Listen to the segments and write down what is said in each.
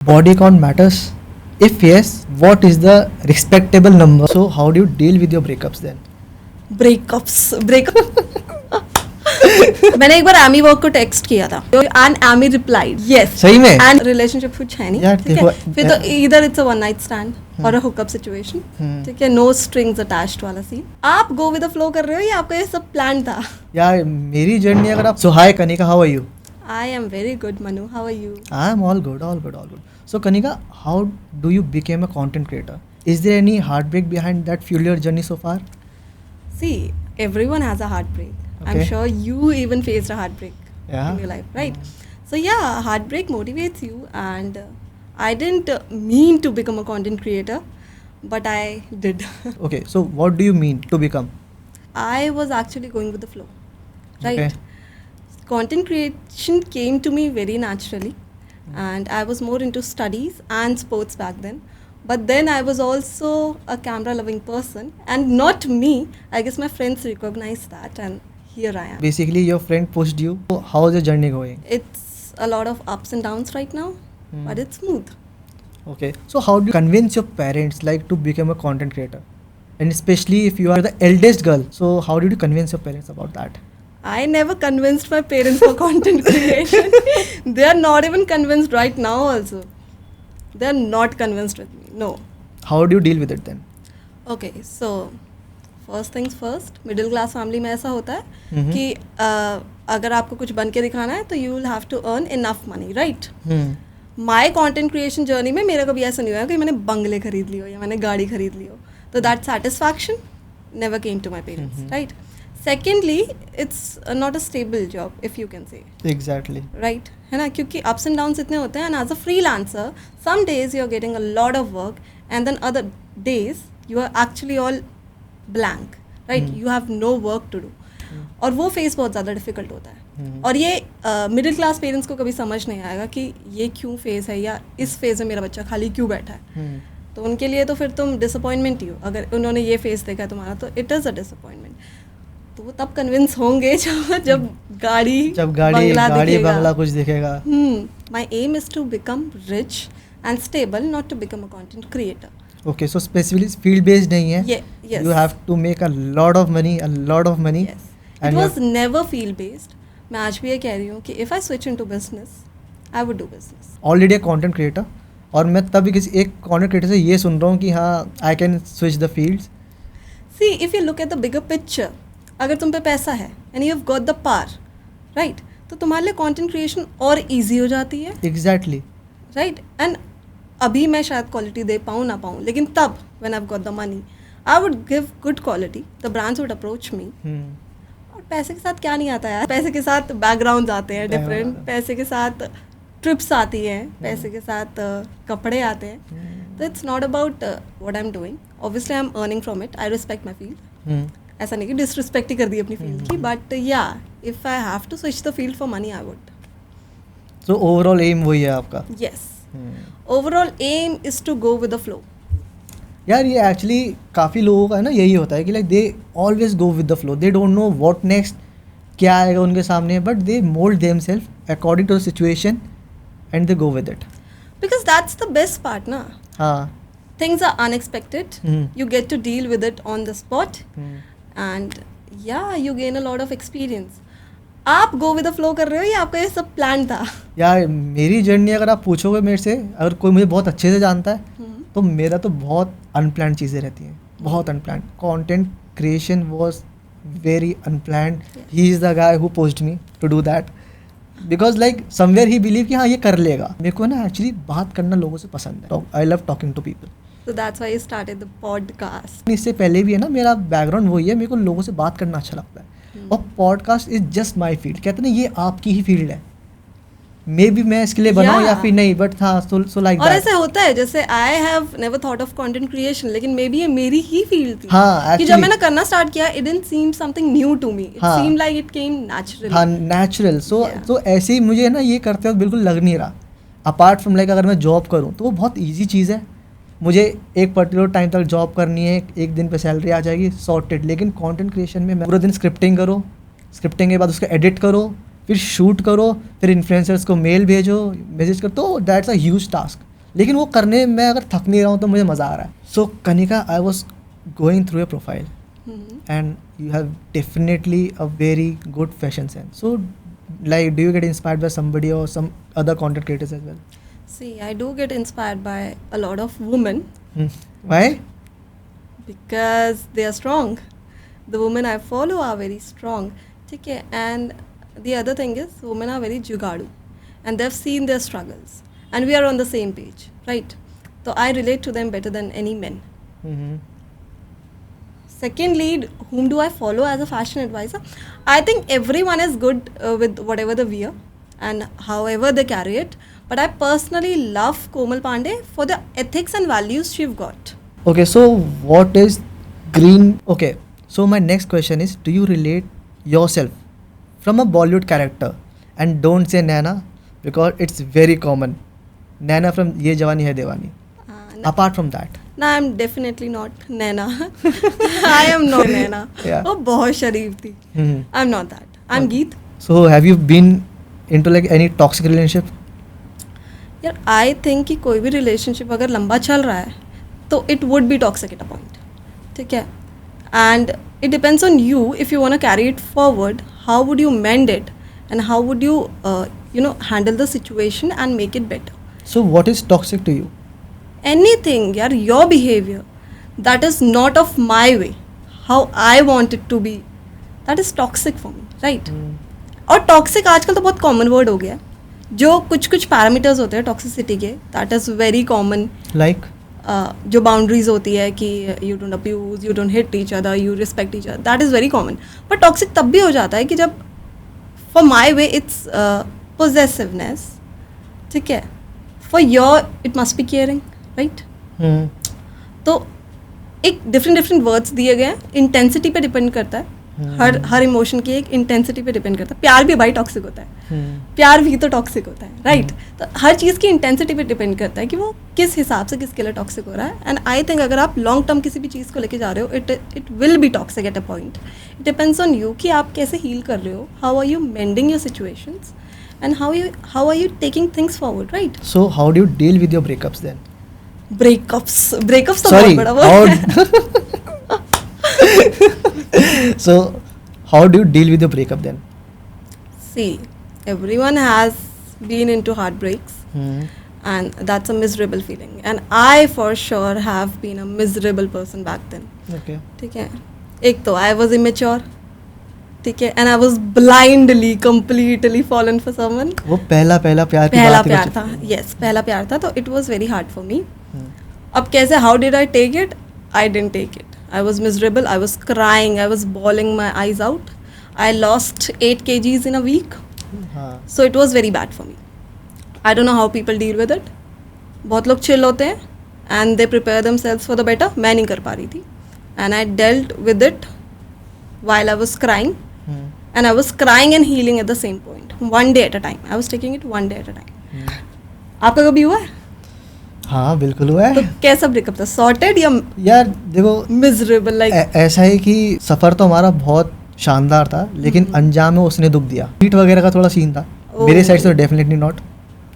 Body count matters? If yes, what is the respectable number? So, how do you deal with your breakups then? Breakup मैंने एक बार एमी वर्क को text किया था and Ammy replied yes सही में? एंड रिलेशनशिप कुछ है नहीं यार ठीक देखो, है फिर तो इधर it's a one night stand और अ हुकअप सिचुएशन ठीक है नो स्ट्रिंग्स अटैच्ड वाला सीन आप गो विद द फ्लो कर रहे हो या आपका ये सब प्लान था यार मेरी जर्नी अगर आप so hi Kanika, how are you? I am very good Manu how are you I am all good, all good, all good. So Kanika, how do you become a content creator? Is there any heartbreak behind that fuel your journey so far? see everyone has a heartbreak I'm Okay. sure you even faced a heartbreak Yeah. in your life right so yeah heartbreak motivates you and I didn't mean to become a content creator but I did Okay, so what do you mean to become? I was actually going with the flow right Okay. content creation came to me very naturally and I was more into studies and sports back then but then I was also a camera loving person and not me I guess my friends recognized that and here I am Basically, your friend pushed you. So how is your journey going? it's a lot of ups and downs right now but it's smooth Okay, so how do you convince your parents like to become a content creator? And especially if you are the eldest girl, so how did you convince your parents about that? I never convinced my parents for content creation. They are not even convinced right now also. They are not convinced with me. No. How do you deal with it then? Okay, so first things first, middle class family में ऐसा होता है कि अगर आपको कुछ बन के दिखाना है तो you will have to earn enough money right my content creation journey में मेरा कभी ऐसा नहीं हुआ कि मैंने बंगले खरीद लियो या मैंने गाड़ी खरीद लियो तो that satisfaction never came to my parents right secondly it's not a stable job if you can say Exactly. Right है ना क्योंकि अप्स एंड डाउन्स इतने होते हैं and as a freelancer some days you are getting a lot of work and then other days you are actually all blank right you have no work to do और वो face बहुत ज़्यादा difficult होता है और ये middle class parents को कभी समझ नहीं आएगा कि ये क्यों फेस है या इस फेज में मेरा बच्चा खाली क्यों बैठा है तो उनके लिए तो फिर तुम डिसअपॉइंटमेंट ही हो अगर उन्होंने ये फेस देखा है तुम्हारा तो इट इज़ अ डिसअपॉइंटमेंट तो वो तब कन्विंस होंगे जब गाड़ी बंगला कुछ दिखेगा. My aim is to become rich and stable not to become a content creator Okay, so specifically field based नहीं है. yes You have to make a lot of money. yes it And was never field based मैं आज भी ये कह रही हूँ कि if I switch into business I would do business already एक कंटेंट क्रिएटर और मैं तभी किसी एक कंटेंट क्रिएटर से ये सुन रहा हूँ कि हाँ I can switch the fields. see if you look at the bigger picture अगर तुम पे पैसा है and you've got the power right तो तुम्हारे लिए content creation और easy हो जाती है एग्जैक्टली. right and अभी मैं शायद क्वालिटी दे पाऊँ ना पाऊँ लेकिन तब when I've got the money I would give good quality the brands would approach me और पैसे के साथ क्या नहीं आता यार पैसे के साथ बैकग्राउंड आते हैं डिफरेंट पैसे के साथ ट्रिप्स आती हैं पैसे के साथ कपड़े आते हैं तो it's not about what I am doing obviously I am earning from it I respect my field ऐसा नहीं कि डिसरिस्पेक्ट ही कर दी अपनी फील्ड की बट या if I have to switch the field for money I would so overall aim वही है आपका. Yes overall aim is to go with the flow यार ये एक्चुअली काफ़ी लोगों का है ना यही होता है कि like they always go with the flow. They don't know what next क्या आएगा उनके सामने but they mould themselves according to the situation and they go with it. Because that's the best part ना हाँ. things are unexpected you get to deal with it on the spot and yeah you gain a lot of experience आप go with the flow कर रहे हो या आपका ये सब प्लान था यार मेरी जर्नी अगर आप पूछोगे मेरे से अगर कोई मुझे बहुत अच्छे से जानता है तो मेरा तो बहुत अनप्लान्ड चीज़ें रहती हैं बहुत unplanned. Content creation was very unplanned. He is the guy who pushed me to do that because like somewhere he believe कि हाँ ये कर लेगा. मेरे को ना एक्चुअली बात करना लोगों से पसंद है. I love talking to people. so that's why you started the podcast इससे पहले भी है ना मेरा बैकग्राउंड वही है. मेरे को लोगों से बात करना अच्छा लगता है और podcast is just my field. कहते हैं ना ये आपकी ही फील्ड है. मे बी मैं इसके लिए बनाऊँ या फिर नहीं बट हाँ सो लाइक और ऐसा होता है जैसे I have never thought of content creation लेकिन मे बी ये मेरी ही फील्ड थी हाँ कि जब मैंने करना स्टार्ट किया it didn't seem something new to me it seem like it came natural. हाँ नेचुरल. सो ऐसे ही मुझे ना ये करते वक्त बिल्कुल लग नहीं रहा. अपार्ट फ्रॉम लाइक अगर मैं जॉब करूँ तो वो बहुत ईजी चीज़ है. मुझे एक पर्टिकुलर टाइम तक जॉब करनी है एक दिन पे सैलरी आ जाएगी सॉर्टेड. लेकिन कंटेंट क्रिएशन में पूरा दिन स्क्रिप्टिंग करो स्क्रिप्टिंग के बाद उसको एडिट करो फिर शूट करो फिर इन्फ्लुएंसर्स को मेल भेजो मैसेज करो तो दैट्स अ ह्यूज टास्क. लेकिन वो करने में अगर थक नहीं रहा हूँ तो मुझे मज़ा आ रहा है. So Kanika, I was going through your profile and you have definitely a very good fashion sense. So like, do you get inspired by somebody or some other content creators as well? See, I do get inspired by a lot of women Why? because they are strong. The women I follow are very strong. Okay, and the other thing is women are very jugadu and they've seen their struggles and we are on the same page, right? So I relate to them better than any men. Secondly, whom do I follow as a fashion advisor? I think everyone is good with whatever they wear and however they carry it. But I personally love Komal Pandey for the ethics and values she's got. Okay, so what is green? Okay, so my next question is, do you relate yourself from a Bollywood character? And don't say Naina because it's very common. Naina from Ye Jawani Hai Diwani. Apart from that. No, I'm definitely not Naina. I am not Naina. Yeah. Oh, बहुत शरीफ थी. I'm not that. I'm Geet. So have you been into like any toxic relationship? यार I think कि कोई भी relationship अगर लंबा चल रहा है तो it would be toxic at a point. ठीक है, and it depends on you if you want to carry it forward. How would you mend it and how would you handle the situation and make it better. So what is toxic to you? Anything, yaar, your behavior that is not of my way, how I want it to be, that is toxic for me, right? और toxic आजकल तो बहुत common word हो गया है. जो कुछ parameters होते हैं टॉक्सिसिटी के, that is very common. Like? जो बाउंड्रीज होती है कि you don't abuse, you don't hit each other, you respect each other, that is very common. पर टॉक्सिक तब भी हो जाता है कि जब for my way it's possessiveness. ठीक है, for your it must be caring, right? तो एक डिफरेंट वर्ड्स दिए गए हैं. इंटेंसिटी पे डिपेंड करता है. हर इमोशन की एक इंटेंसिटी पे डिपेंड करता है. प्यार भी भाई टॉक्सिक होता है. प्यार भी तो टॉक्सिक होता है, राइट? तो हर चीज़ की इंटेंसिटी पे डिपेंड करता है कि वो किस हिसाब से किसके लिए टॉक्सिक हो रहा है. एंड आई थिंक अगर आप लॉन्ग टर्म किसी भी चीज़ को लेके जा रहे हो, it will be toxic at a point. It depends on you कि आप कैसे हील कर रहे हो, how are you mending your situations and how are you taking things forward, right? So how do you deal with your breakups then? Breakups तो बहुत बड़ा word. So how do you deal with your breakup then? See, everyone has been into heartbreaks and that's a miserable feeling, and I for sure have been a miserable person back then. Okay. ठीक है, एक तो I was immature, ठीक है, and I was blindly completely fallen for someone. वो पहला प्यार की पहला बात है प्यार बच्चे. था, yes, पहला प्यार था, तो it was very hard for me. अब कैसे, how did I take it? I didn't take it. I was miserable, I was crying, I was bawling my eyes out. I lost 8 kgs in a week. हाँ. So it was very bad for me. I don't know how people deal with it. बहुत लोग chill होते हैं and they prepare themselves for the better. मैं नहीं कर पा रही थी. And I dealt with it while I was crying. And I was crying and healing at the same point. One day at a time. I was taking it one day at a time. आपका कभी हुआ है? हाँ बिल्कुल हुआ तो है. कैसा ब्रेकअप था? सॉर्टेड या यार देखो, मिजरेबल? लाइक ऐसा है कि सफ़र तो हमारा बहुत शानदार था, लेकिन अंजाम में उसने दुख दिया. हीट वगैरह का थोड़ा सीन था मेरे साइड से, डेफिनेटली नॉट.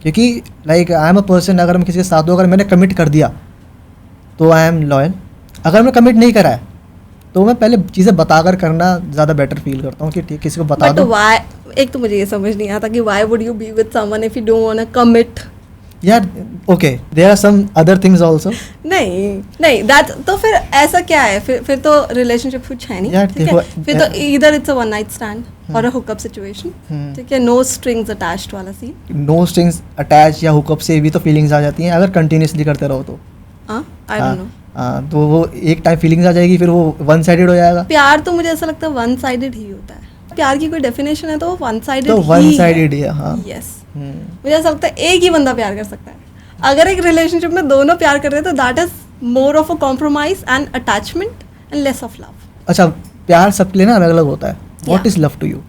क्योंकि like I am a person, अगर मैं किसी के साथ हूँ, अगर मैंने कमिट कर दिया तो आई एम लॉयल. अगर मैं कमिट नहीं करा है तो मैं पहले चीज़ें बताकर करना ज़्यादा बेटर फील करता हूँ कि ठीक, किसी को बता दो. व्हाई, एक तो मुझे ये समझ नहीं आता कि why would you be with someone if you don't want to commit. यार okay, there are some other things also. नहीं दैट तो फिर ऐसा क्या है? फिर तो रिलेशनशिप कुछ है नहीं. यार ठीक है, फिर तो इधर it's a one night stand और अ हुकअप सिचुएशन. ठीक है, नो स्ट्रिंग्स अटैच्ड वाला सीन. नो स्ट्रिंग्स अटैच या हुकअप से भी तो फीलिंग्स आ जाती हैं अगर कंटिन्यूसली करते रहो तो. I don't know. हाँ, तो वो एक टाइम फीलिंग्स आ जाएगी, फिर वो वन साइडेड हो जाएगा. प्यार तो मुझे ऐसा लगता है वन साइडेड ही होता है. प्यार की कोई डेफिनेशन है तो वो वन साइडेड तो वन साइडेड ही है. हाँ, यस. मुझे ऐसा लगता है एक ही बंदा प्यार कर सकता है. अगर एक रिलेशनशिप में दोनों प्यार कर रहे हैं तो that is more of a compromise and attachment and less of love. अच्छा, प्यार सबके लिए ना अलग अलग होता है. What is love to you?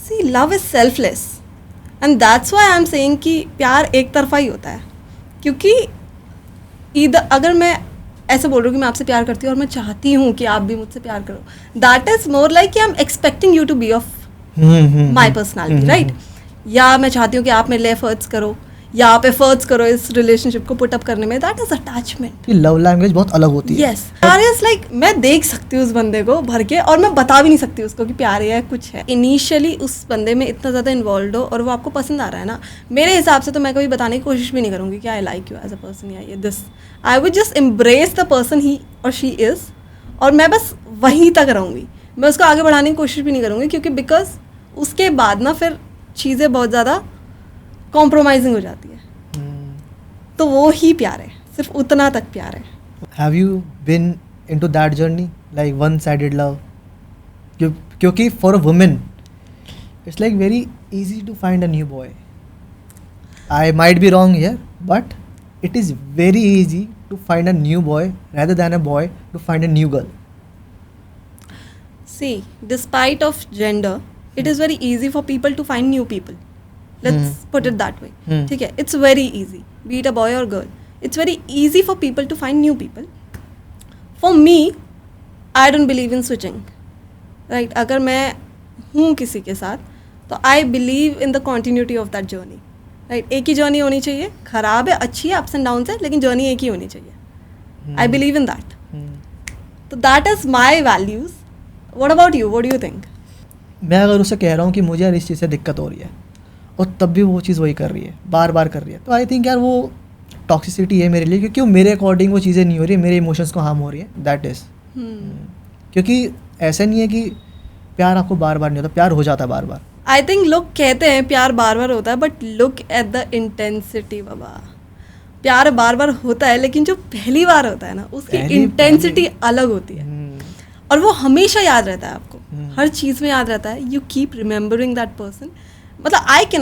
See, love is selfless and that's why I am saying कि प्यार एक तरफा ही होता है. क्योंकि इधर अगर मैं ऐसे बोल रही हूँ कि मैं आपसे प्यार करती हूँ और मैं चाहती हूँ कि आप भी मुझसे प्यार करो, दैट इज मोर लाइक कि I am expecting you to be of my personality, right? या मैं चाहती हूँ कि आप मेरे लिए एफर्ट्स करो, या आप एफर्ट्स करो इस रिलेशनशिप को पुट अप करने में, दैट इज अटैचमेंट। ये लव लैंग्वेज बहुत अलग होती है। यस, प्यार इज लाइक मैं देख सकती हूँ उस बंदे को भर के और मैं बता भी नहीं सकती उसको कि प्यार है कुछ है। इनिशियली उस बंदे में इतना ज़्यादा इन्वॉल्व हो और वो आपको पसंद आ रहा है ना, मेरे हिसाब से तो मैं कभी बताने की कोशिश भी नहीं करूँगी कि I like you as a person या ये this. I would just embrace the person he और शी इज़, और मैं बस वहीं तक रहूँगी, मैं उसको आगे बढ़ाने की कोशिश भी नहीं करूँगी, क्योंकि बिकॉज उसके बाद ना फिर चीज़ें बहुत ज़्यादा कॉम्प्रोमाइजिंग हो जाती है। तो वो ही प्यार है, सिर्फ उतना तक प्यार है। Have you been into that journey, like one-sided love? क्योंकि for a woman, it's like very easy to find a new boy. I might be wrong here, but it is very easy to find a new boy rather than a boy to find a new girl. See, despite of gender, it is very easy for people to find new people. Let's put it that way. ठीक है, it's very easy, be it a boy or girl. It's very easy for people to find new people. For me, I don't believe in switching. Right? अगर मैं हूँ किसी के साथ तो I believe in the continuity of that journey. Right? एक ही journey होनी चाहिए, खराब है, अच्छी है, अप्स एंड डाउन्स है, लेकिन जर्नी एक ही होनी चाहिए। I believe in that. तो that is my values. What about you? What do you think? मैं अगर उसे कह रहा हूँ कि मुझे यार इस चीज़ से दिक्कत हो रही है और तब भी वो चीज़ वही कर रही है, बार बार कर रही है, तो आई थिंक यार वो टॉक्सिसिटी है मेरे लिए, क्योंकि वो मेरे अकॉर्डिंग वो चीज़ें नहीं हो रही है, मेरे इमोशंस को हार्म हो रही है, दैट इज़। क्योंकि ऐसा नहीं है कि प्यार आपको बार बार नहीं होता, प्यार हो जाता है बार बार। आई थिंक लोग कहते हैं प्यार बार बार होता है, but look at the intensity बाबा। प्यार बार बार होता है, लेकिन जो पहली बार होता है ना, उसकी इंटेंसिटी अलग होती है और वो हमेशा याद रहता है आपको, हर चीज़ में याद रहता है। You keep remembering that person. मतलब I can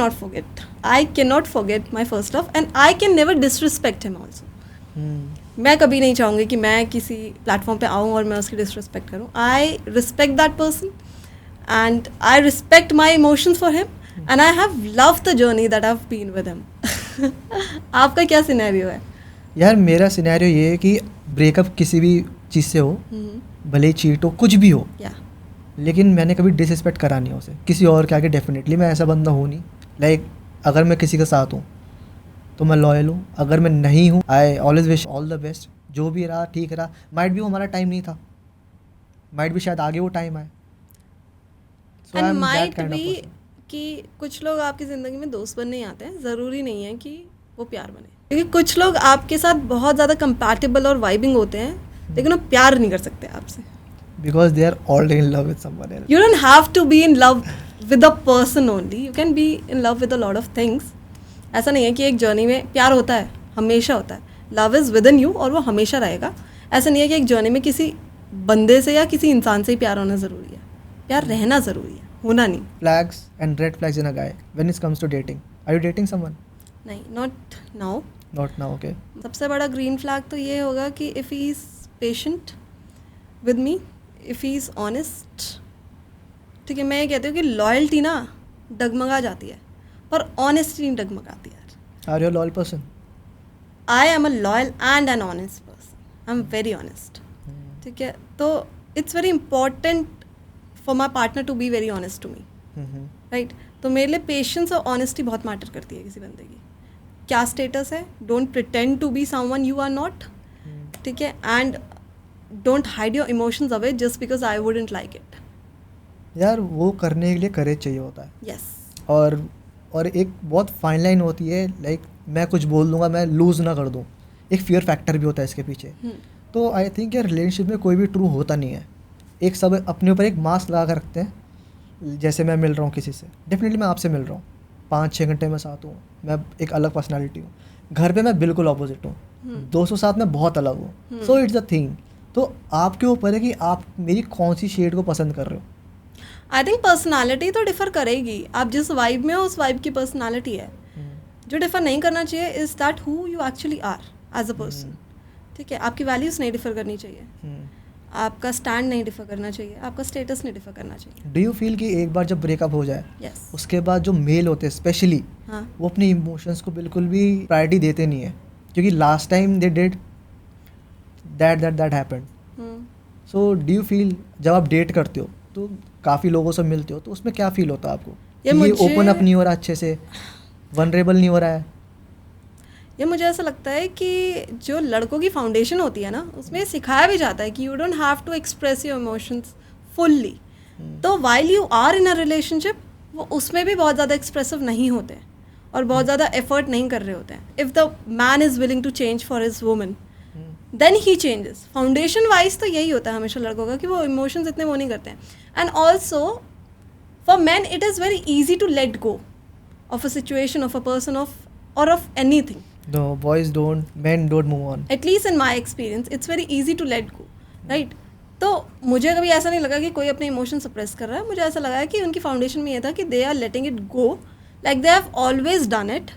not forget my first love and I can never disrespect him also. मैं कभी नहीं चाहूँगी कि मैं किसी प्लेटफॉर्म पे आऊँ और मैं उसकी डिसरिस्पेक्ट करूँ। I respect that person and I respect my emotions for him and I have loved the journey that I've been with him. आपका क्या सिनेरियो है? यार मेरा सिनेरियो ये है कि ब्रेकअप किसी भी चीज़ से हो, भले ही चीट हो, कुछ भी हो, लेकिन मैंने कभी डिसरिस्पेक्ट करा नहीं उसे किसी और के आगे। डेफिनेटली मैं ऐसा बंदा हूँ नहीं। लाइक अगर मैं किसी के साथ हूँ तो मैं लॉयल हूँ, अगर मैं नहीं हूँ I always wish all the best. जो भी रहा ठीक रहा, माइट भी वो हमारा टाइम नहीं था, माइट भी शायद आगे वो टाइम आए। एंड माइट बी कि कुछ लोग आपकी ज़िंदगी में दोस्त बनने आते हैं, ज़रूरी नहीं है कि वो प्यार बने, क्योंकि कुछ लोग आपके साथ बहुत ज़्यादा कंपैटिबल और वाइबिंग होते हैं, लेकिन वो प्यार नहीं कर सकते आपसे, because they are already in love with someone else. You don't have to be in love with a person only, you can be in love with a lot of things. ऐसा नहीं है कि एक जर्नी में प्यार होता है, हमेशा होता है। Love is with in you और वो हमेशा रहेगा। ऐसा नहीं है कि एक जर्नी में किसी बंदे से या किसी इंसान से ही प्यार होना ज़रूरी है, प्यार रहना ज़रूरी है, होना नहीं। Flags and red flags in a guy when it comes to dating. Are you dating someone? नहीं, not now. Not now, okay. सबसे बड़ा ग्रीन फ्लैग तो ये होगा कि if he is patient with me, if he is honest. ठीक है, मैं ये कहती हूँ कि लॉयल्टी ना डगमगा जाती है, पर ऑनेस्टी नहीं डगमगाती यार। Are you a loyal person? I am a loyal and an honest person, I am very honest. ठीक है, तो it's very important for my partner to be very honest to me, right. तो मेरे लिए patience और honesty बहुत matter करती है किसी बंदे की। क्या स्टेटस है, don't pretend to be someone you are not, ठीक है, and don't hide your emotions away just because I wouldn't like it. यार वो करने के लिए करेज चाहिए होता है। यस। और एक बहुत फाइन लाइन होती है, लाइक मैं कुछ बोल दूंगा, मैं लूज़ ना कर दूं, एक फियर फैक्टर भी होता है इसके पीछे। तो आई थिंक यार रिलेशनशिप में कोई भी ट्रू होता नहीं है। एक सब अपने ऊपर एक मास्क लगा कर रखते हैं। जैसे मैं मिल रहा हूँ किसी से, डेफिनेटली मैं आपसे मिल रहा हूँ, 5-6 घंटे में साथ हूँ, मैं एक अलग पर्सनालिटी हूँ। घर पे मैं बिल्कुल ऑपोजिट हूँ, दोस्तों साथ में बहुत अलग हूँ। So it's the thing. तो आपके ऊपर है कि आप मेरी कौन सी शेड को पसंद कर रहे हो। आई थिंक पर्सनालिटी तो डिफर करेगी, आप जिस वाइब में हो उस वाइब की पर्सनालिटी है। जो डिफर नहीं करना चाहिए is that who you actually are as a person. ठीक है, आपकी वैल्यूज़ नहीं डिफर करनी चाहिए, आपका स्टैंड नहीं डिफर करना चाहिए, आपका स्टेटस नहीं डिफर करना चाहिए। डू यू फील कि एक बार जब ब्रेकअप हो जाए, yes. उसके बाद जो मेल होते हैं स्पेशली, वो अपने इमोशंस को बिल्कुल भी प्रायोरिटी देते नहीं है, क्योंकि last time they did that happened. So do you feel जब आप डेट करते हो तो काफ़ी लोगों से मिलते हो, तो उसमें क्या फील होता है आपको? ये ओपन अप नहीं हो रहा, अच्छे से वनरेबल नहीं हो रहा है? ये मुझे ऐसा लगता है कि जो लड़कों की फाउंडेशन होती है ना, उसमें सिखाया भी जाता है कि you don't have to express your emotions fully. तो while you are in a relationship, वो उसमें भी बहुत ज़्यादा एक्सप्रेसिव नहीं होते हैं और बहुत ज़्यादा एफर्ट नहीं कर रहे होते हैं. If the man is willing to change for his woman, then he changes. Foundation wise तो यही होता है हमेशा लड़कों का कि वो इमोशंस इतने वो नहीं करते हैं. And also for man it is very easy to let go of a situation, of a person, of और of anything. No, boys don't, men don't move on. At least in my experience, it's very easy to let go, right? तो मुझे कभी ऐसा नहीं लगा कि कोई अपने इमोशन सप्रेस कर रहा है. मुझे ऐसा लगा है कि उनकी फाउंडेशन में ये था कि they are letting it go like they have always done it.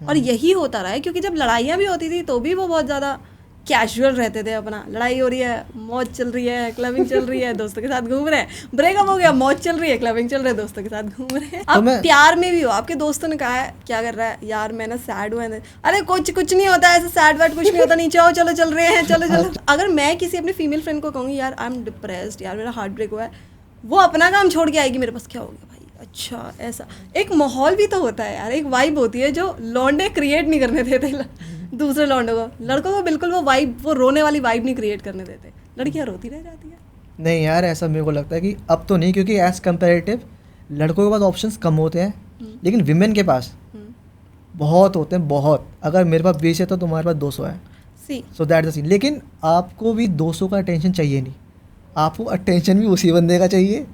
और यही होता रहा है, क्योंकि जब लड़ाइयाँ भी होती थी तो भी वो बहुत ज़्यादा कैजुअल रहते थे. अपना लड़ाई हो रही है, मौज चल रही है, क्लबिंग चल रही है, दोस्तों के साथ घूम रहे हैं. ब्रेकअप हो गया, मौज चल रही है, क्लबिंग चल रही है, दोस्तों के साथ घूम रहे हैं. अब प्यार में भी हो, आपके दोस्तों ने कहा है क्या कर रहा है यार, मैं ना सैड हुआ है. अरे कुछ नहीं होता है, ऐसे सैड वैड कुछ नहीं होता, नीचे आओ, चलो चल रहे हैं, चलो. अगर मैं किसी अपनी फीमेल फ्रेंड को कहूँगी यार आई एम डिप्रेस्ड, यार मेरा हार्ट ब्रेक हुआ है, वो अपना काम छोड़ के आएगी मेरे पास. क्या हो गया भाई? अच्छा ऐसा एक माहौल भी तो होता है यार, एक वाइब होती है जो लौंडे क्रिएट नहीं करने देते दूसरे लौंडों को. लड़कों को बिल्कुल वो वाइब, वो रोने वाली वाइब नहीं क्रिएट करने देते. लड़कियां रोती रह जाती है. नहीं यार, ऐसा मेरे को लगता है कि अब तो नहीं, क्योंकि एज कंपेरेटिव लड़कों के पास ऑप्शंस कम होते हैं, लेकिन विमेन के पास बहुत होते हैं, बहुत. अगर मेरे पास 20 है तो तुम्हारे पास 200 है. So that the scene. लेकिन आपको भी 200 का अटेंशन चाहिए नहीं, आपको अटेंशन भी उसी बंदे का चाहिए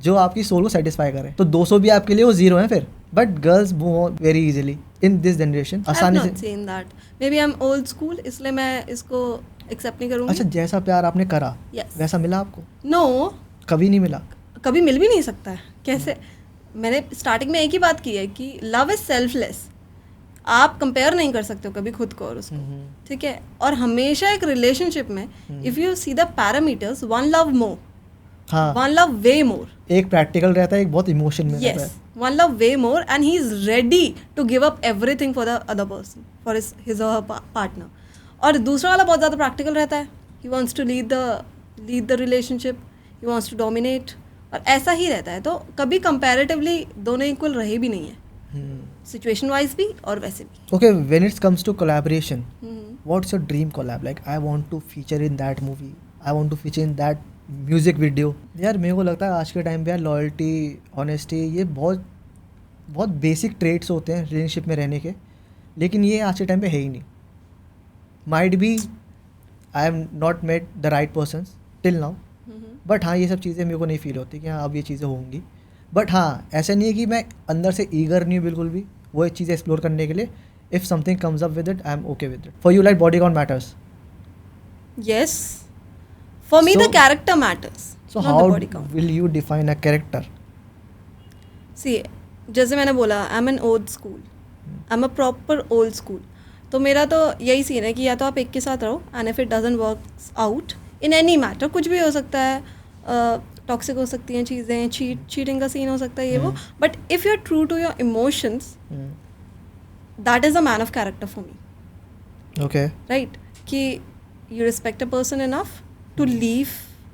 जो आपकी सोल को सेटिस्फाई करे. तो 200 भी आपके लिए वो जीरो है फिर. But girls move very easily in this generation, आसानी से. Maybe I am old school, इसलिए मैं इसको एक्सेप्ट नहीं करूँगी. अच्छा, जैसा प्यार आपने करा वैसा मिला आपको? नो, कभी नहीं मिला. कभी मिल भी नहीं सकता है. कैसे? मैंने स्टार्टिंग में एक ही बात की है कि लव इज सेल्फलेस. आप कंपेयर नहीं कर सकते हो कभी खुद को और उसको, ठीक है. और हमेशा एक रिलेशनशिप में if you see the parameters, one love more, one love way more. एक प्रैक्टिकल रहता है, एक बहुत इमोशन में रहता है. One love way more, and he is ready to give up everything for the other person, for his or her partner. और दूसरा वाला बहुत ज़्यादा प्रैक्टिकल रहता है. He wants to lead the relationship. He wants to dominate. और ऐसा ही रहता है. तो कभी comparatively दोनों इक्वल रहे भी नहीं है, सिचुएशन वाइज भी और वैसे भी. Okay, when it comes to collaboration, what's your dream collab? Like I want to feature in that movie. I want to feature in that music video. यार मेरे को लगता है आज के टाइम पे यार लॉयल्टी, ऑनेस्टी, ये बहुत बहुत बेसिक ट्रेट्स होते हैं रिलेशनशिप में रहने के, लेकिन ये आज के टाइम पे है ही नहीं. Might be I am not met the right person till now, but हाँ ये सब चीज़ें मेरे को नहीं फील होती कि हाँ अब ये चीज़ें होंगी. बट हाँ ऐसा नहीं है कि मैं अंदर से ईगर नहीं हूँ बिल्कुल भी वो चीज़ें एक्सप्लोर करने के लिए. If something comes up with it, I am okay with it. For you like body count matters? Yes. For me, the character matters. So how will you define a character? See, जैसे मैंने बोला, I'm an old school. I'm a proper old school. तो मेरा तो यही scene है कि या तो आप एक के साथ रहो, and if it doesn't work out in any matter, कुछ भी हो सकता है, टॉक्सिक हो सकती हैं चीज़ें, चीटिंग का सीन हो सकता है, ये वो. But if you're true to your emotions, that is a man of character for me. Okay. Right? कि you respect a person enough to leave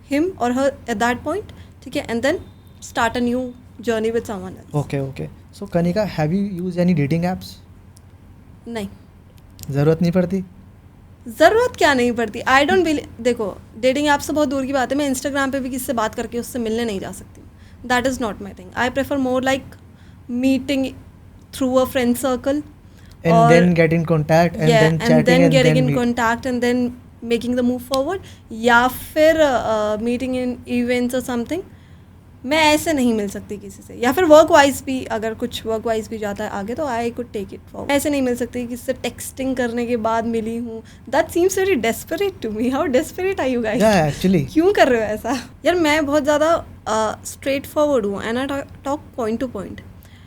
him or her at that point, ठीक है, and then start a new journey with someone else. Okay. So Kanika, have you used any dating apps? नहीं. ज़रूरत नहीं पड़ती? ज़रूरत क्या नहीं पड़ती? I don't believe. देखो, डेटिंग ऐप से बहुत दूर की बात है. मैं इंस्टाग्राम पे भी किसी से बात करके उससे मिलने नहीं जा सकती. That is not my thing. I prefer more like meeting through a friend circle. And then get in contact and then chatting and then getting in contact and then making the move forward, या फिर meeting in events और something. मैं ऐसे नहीं मिल सकती किसी से. या फिर वर्क वाइज भी, अगर कुछ वर्क वाइज भी जाता है आगे तो I could take it forward. ऐसे नहीं मिल सकती किसी से टेक्सटिंग करने के बाद मिली हूँ. That seems very desperate to me. How desperate are you guys? Actually क्यों कर रहे हो ऐसा? यार मैं बहुत ज़्यादा स्ट्रेट फॉरवर्ड हूँ, and I talk point to point,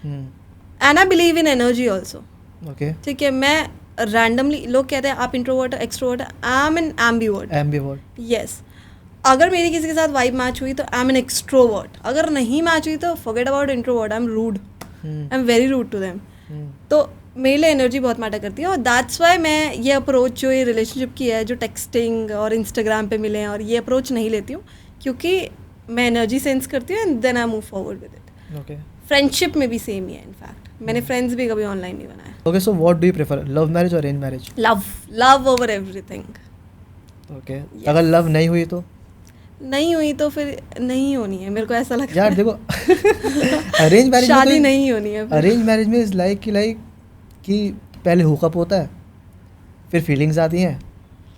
and I believe in energy also. Okay, ठीक है. मैं रैंडमली, लोग कहते हैं आप introvert extrovert, I am an ambivert. Yes. अगर मेरी किसी के साथ वाइब मैच हुई तो आई एम एन एक्सट्रोवर्ट. अगर नहीं मैच हुई तो forget about introvert. I am rude. I am very rude to them. तो मेरे लिए एनर्जी बहुत मैटर करती है, और दैट्स वाई मैं ये अप्रोच जो ये रिलेशनशिप की है, जो टेक्सटिंग और इंस्टाग्राम पे मिले हैं, और ये अप्रोच नहीं लेती हूँ, क्योंकि मैं एनर्जी सेंस करती हूँ and then I move forward with it. Okay. Friendship में भी सेम ही है इनफैक्ट. मैंने फ्रेंड्स भी कभी ऑनलाइन नहीं बनाए. Okay, so what do you prefer, love marriage और arrange marriage? Love over everything. Okay, अगर लव नहीं हुई तो? नहीं हुई तो फिर नहीं होनी है, मेरे को ऐसा लगता यार है. देखो अरेंज मैरिज शादी नहीं होनी है. अरेंज मैरिज में इज लाइक कि पहले हुकअप होता है, फिर फीलिंग्स आती हैं,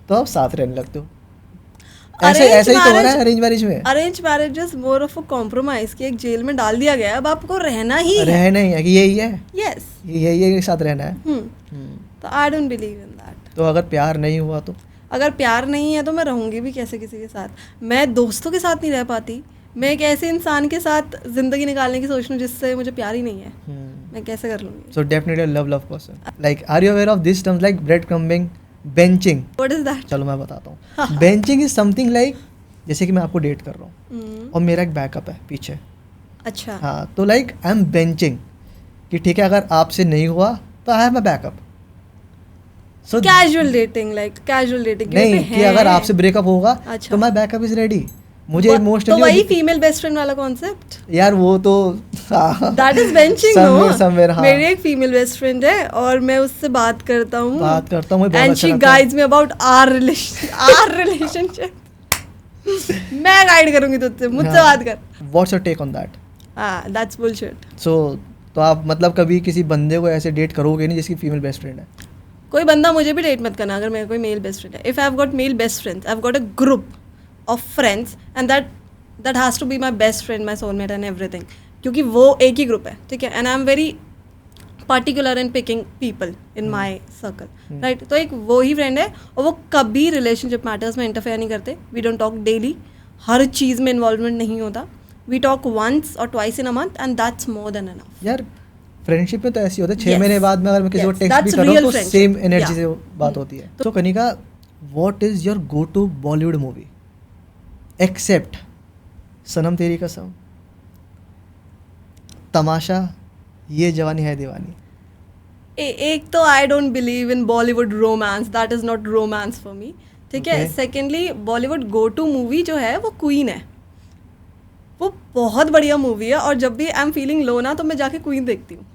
तो आप साथ रहने लगते हो. ऐसे ही तो हो रहा है अरेंज मैरिज में. Arrange marriage is more of a compromise कि एक जेल में डाल दिया गया है, अब आपको रहना ही है कि यही है. यस, यही के साथ रहना है. तो I don't believe in that. तो अगर प्यार नहीं हुआ तो? अगर प्यार नहीं है तो मैं रहूंगी भी कैसे किसी के साथ? मैं दोस्तों के साथ नहीं रह पाती. मैं एक ऐसे इंसान के साथ जिंदगी निकालने की सोच रही हूँ जिससे मुझे प्यार ही नहीं है. मैं कैसे कर लूंगी? So definitely love person. Like are you aware of this terms like bread crumbing, benching? What is that? चलो मैं बताता हूँ. बेंचिंग इज समथिंग लाइक, जैसे कि मैं आपको डेट कर रहा हूँ और मेरा एक बैकअप है पीछे. अच्छा. हाँ, तो लाइक आई एम बेंचिंग कि ठीक है, अगर आपसे नहीं हुआ तो I have a backup. So casual dating, like casual dating नहीं कि अगर आपसे ब्रेकअप होगा अच्छा, तो माय बैकअप इज रेडी. मुझे इमोशनली तो वही फीमेल बेस्ट फ्रेंड वाला कॉन्सेप्ट यार, वो तो दैट इज बेंचिंग. समवेयर. हाँ, मेरी एक फीमेल बेस्ट फ्रेंड है और मैं उससे बात करता हूँ and she guides me about our relationship. मैं गाइड करूंगी तुझसे, मुझसे बात कर. What's your take on that? That's bullshit. So तो आप मतलब कभी किसी बंदे को ऐसे डेट करोगे नहीं जिसकी फीमेल बेस्ट फ्रेंड है? कोई बंदा मुझे भी डेट मत करना अगर मेरे कोई मेल बेस्ट फ्रेंड है. If I have got male best friends, I have got a group of friends and that has to be my best friend, my soulmate and everything, क्योंकि वो एक ही ग्रुप है. ठीक है, and I am very particular in picking people in my circle, right. तो एक वो ही फ्रेंड है और वो कभी रिलेशनशिप मैटर्स में इंटरफेयर नहीं करते. वी डोंट टॉक डेली, हर चीज़ में इन्वॉल्वमेंट नहीं होता. वी टॉक वंस और twice in a month and that's more than enough. यार फ्रेंडशिप में तो ऐसी होता है, 6 Yes. महीने बाद में अगर मैं किसी को Yes, टेक्स्ट भी that's कर रहा हूँ real तो friendship. Same energy Yeah. से बात होती है. तो Kanika, what is your go to Bollywood movie except Sanam Teri Kasam, Tamasha, Yeh Jawaani Hai Deewani? एक तो I don't believe in Bollywood romance, that is not romance for me. ठीक है. Okay. Secondly, Bollywood go to movie जो है वो क्वीन है. वो बहुत बढ़िया मूवी है और जब भी आई एम फीलिंग लो ना तो मैं जाके क्वीन देखती हूँ.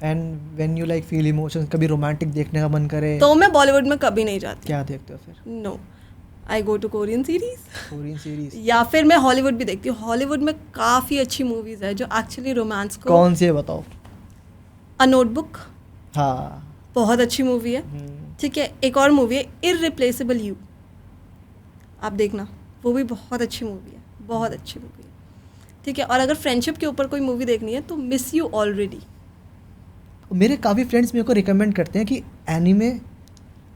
And when you like feel emotions, कभी रोमांटिक देखने का मन करे तो मैं बॉलीवुड में कभी नहीं जाती. क्या देखते हो फिर? No, I go to Korean series. Korean series या फिर मैं हॉलीवुड भी देखती हूँ. हॉलीवुड में काफ़ी अच्छी मूवीज़ है जो एक्चुअली रोमांस को. कौन सी है बताओ? अ नोटबुक, हाँ, बहुत अच्छी मूवी है. ठीक है. एक और मूवी है इररिप्लेसेबल यू, आप देखना, वो भी बहुत अच्छी मूवी है, बहुत अच्छी मूवी है. ठीक है. और अगर फ्रेंडशिप के ऊपर कोई मूवी देखनी है तो मिस यू ऑलरेडी. मेरे काफ़ी फ्रेंड्स मेरे को रिकमेंड करते हैं कि एनिमे